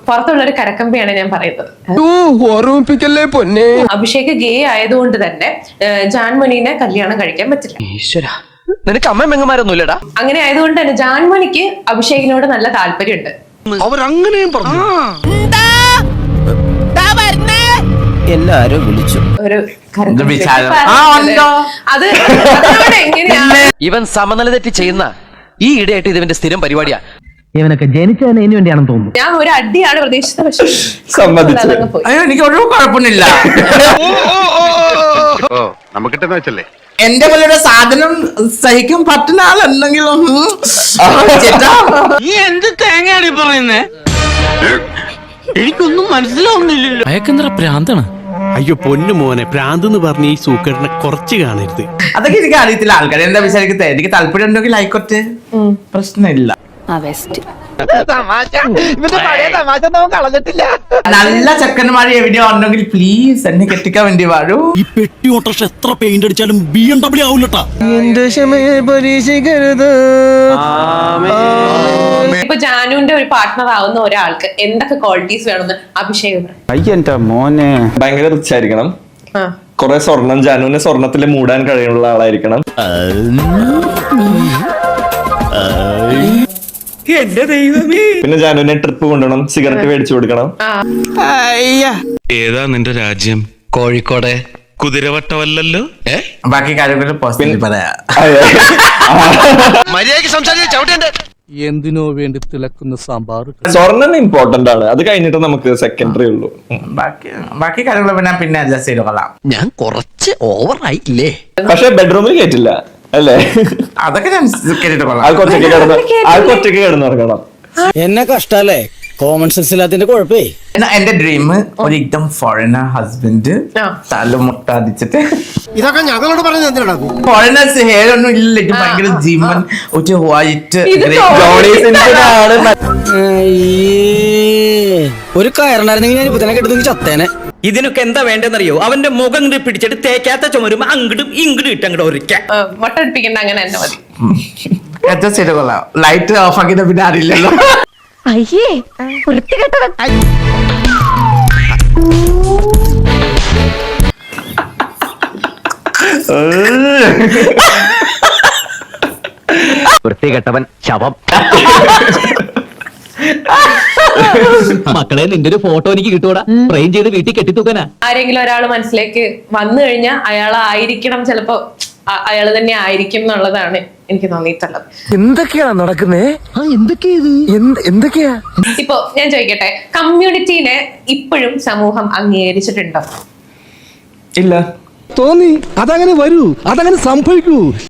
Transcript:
പുറത്തുള്ള ഒരു കരക്കമ്പിയാണ് ഞാൻ പറയുന്നത്. ഓർമ്മിപ്പിക്കല്ലേ പൊന്നെ. അഭിഷേക് ഗേ ആയതുകൊണ്ട് തന്നെ ജാൻമണിനെ കല്യാണം കഴിക്കാൻ പറ്റില്ല. നിനക്ക് അമ്മ മെങ്ങന്മാരൊന്നുമില്ലടാ. അങ്ങനെ ആയതുകൊണ്ട് തന്നെ ജാൻമണിക്ക് അഭിഷേകിനോട് നല്ല താല്പര്യമുണ്ട്. അവരങ്ങനെയും പറഞ്ഞു. എല്ലാരും വിളിച്ചു. ഒരു അത് എങ്ങനെയാണ് ഇവൻ സമനില തെറ്റി ചെയ്യുന്ന ഈ ഇടയായിട്ട് ഇതിന്റെ സ്ഥിരം പരിപാടിയാ. ഇവനൊക്കെ ജനിച്ചതിന് ഇനി വേണ്ടിയാണെന്ന് തോന്നുന്നു. ഞാൻ ഒരു അടിയാണ് പ്രതീക്ഷിച്ചത്, പക്ഷെ അയ്യോ എനിക്ക് ഒരു കുഴപ്പമൊന്നുമില്ല. നമുക്കിട്ടെന്ന് വെച്ചല്ലേ എന്റെ പോലെയുടെ സാധനം സഹിക്കാൻ പറ്റുന്ന ആളുണ്ടെങ്കിലും നീ എന്ത് തേങ്ങയാണ് പറയുന്നേ? എനിക്കൊന്നും മനസ്സിലാവുന്നില്ലല്ലോ. അയക്കെന്തറ പ്രാന്താണ്. അയ്യോ പൊന്നു മോനെ, പ്രാന്ത് എന്ന് പറഞ്ഞ ഈ സൂക്കേടിനെ കുറച്ച് കാണരുത്. അതൊക്കെ എനിക്ക് അറിയത്തില്ല. ആൾക്കാർ എന്താ വിചാരിക്കുന്നത്? എനിക്ക് താല്പര്യം ഉണ്ടെങ്കിൽ ആയിക്കോട്ടെ, പ്രശ്നമില്ല. നല്ല ചെക്കന്മാര് എവിടെ ഉണ്ടെങ്കിൽ പ്ലീസ് എന്നെ കെട്ടിക്കാൻ വേണ്ടി വാഴൂ. ഈ പെട്ടി ഓട്ടോറിക്ഷ എത്ര പെയിന്റ് അടിച്ചാലും BMW ആവൂലട്ടാ. ഇപ്പൊ ജാനുവിന്റെ ഒരു പാർട്ട്ണർ ആവുന്ന ഒരാൾക്ക് എന്തൊക്കെ ക്വാളിറ്റീസ് വേണമെന്ന് അഭിഷേക് പറയും. അയ്യന്റെ മോനെ ഭയങ്കര റിച്ച് ആയിരിക്കണം. കുറെ സ്വർണം, ജാനുവിനെ സ്വർണത്തിൽ മൂടാൻ കഴിയുള്ള ആളായിരിക്കണം. എന്റെ ദൈവമേ. പിന്നെ ജാനുവിനെ ട്രിപ്പ് കൊണ്ടുപോകണം, സിഗരറ്റ് മേടിച്ചു കൊടുക്കണം. ഏതാ നിന്റെ രാജ്യം? കോഴിക്കോട് കുതിരവട്ടമല്ലല്ലോ. ബാക്കി കാര്യങ്ങൾ പോസിറ്റീവ് പറയാം. മര്യാദയ്ക്ക് സംസാരിച്ച ചവിട്ടേണ്ട. എന്തിനോ വേണ്ടി തിളക്കുന്ന സാമ്പാർ. സ്വർണ്ണം ഇമ്പോർട്ടന്റ് ആണ്, അത് കഴിഞ്ഞിട്ട് നമുക്ക് സെക്കൻഡറി ഉള്ളൂ. ബാക്കി കാര്യങ്ങൾ പിന്നെ അഡ്ജസ്റ്റ് ചെയ്ത് കൊള്ളാം. ഞാൻ കുറച്ച് ഓവറായില്ലേ? പക്ഷെ ബെഡ്റൂമിൽ കേട്ടില്ല അല്ലേ? അതൊക്കെ ഞാൻ കേട്ടിട്ട് കൊള്ളാം. ആൾക്കൊറ്റയ്ക്ക് കിടന്നിറങ്ങണം. എന്നെ കഷ്ടല്ലേ, കോമൺ സെൻസ് ഇല്ലാത്തതിന്റെ കുഴപ്പേ. എന്റെ ഡ്രീം ഒരു എക്ദം ഫോറിനർ ഹസ്ബൻഡ്, തല മുട്ടടിച്ചിട്ട്. ഇതൊക്കെ ഞങ്ങളോട് പറഞ്ഞ എന്തിനാണ്? ഫോറിനേഴ്സ് ഹെയർ ഒന്നും ഇല്ല, ഭയങ്കര ജിമ്മൻ, ഒരു വൈറ്റ് ഒരു കയറുണ്ടായിരുന്നെങ്കിൽ ഞാൻ ഇപ്പൊ തന്നെ കെട്ടുന്നെങ്കിൽ ചത്തേനെ. ഇതിനൊക്കെ എന്താ വേണ്ടെന്നറിയോ? അവന്റെ മുഖം ഇങ്ങോട്ട് പിടിച്ചിട്ട് തേക്കാത്ത ചുമരുമ്പോ അങ്ങോട്ടും ഇങ്ങോട്ടും ഇട്ടങ്ങോട്ട് ഒരിക്കാം. മൊട്ടടിപ്പിക്കണ്ട, അങ്ങനെ തന്നെ മതി. അഡ്ജസ്റ്റ് ചെയ്ത് കൊള്ളാം. ലൈറ്റ് ഓഫ് ആക്കിയിട്ട് പിന്നെ അറിയില്ലല്ലോ. അയ്യേ വൃത്തികെട്ടവൻ. വൃത്തികെട്ടവൻ ശവം. മക്കളെ, നിന്റെ ഒരു ഫോട്ടോ എനിക്ക് കിട്ടൂടാ, ഫ്രെയിം ചെയ്ത് വീട്ടിൽ കെട്ടിത്തൂക്കാനാ. ആരെങ്കിലും ഒരാൾ മനസ്സിലേക്ക് വന്നു കഴിഞ്ഞാൽ അയാളായിരിക്കണം, ചിലപ്പോ അയാൾ തന്നെ ആയിരിക്കും എന്നുള്ളതാണ് എനിക്ക് തോന്നിയിട്ടുള്ളത്. എന്തൊക്കെയാണ് നടക്കുന്നേ? എന്തൊക്കെയാ? ഇപ്പൊ ഞാൻ ചോദിക്കട്ടെ, കമ്മ്യൂണിറ്റീനെ ഇപ്പോഴും സമൂഹം അംഗീകരിച്ചിട്ടുണ്ടോ? ഇല്ല. തോന്നി അതങ്ങനെ വരൂ, അതങ്ങനെ സംഭവിക്കൂ.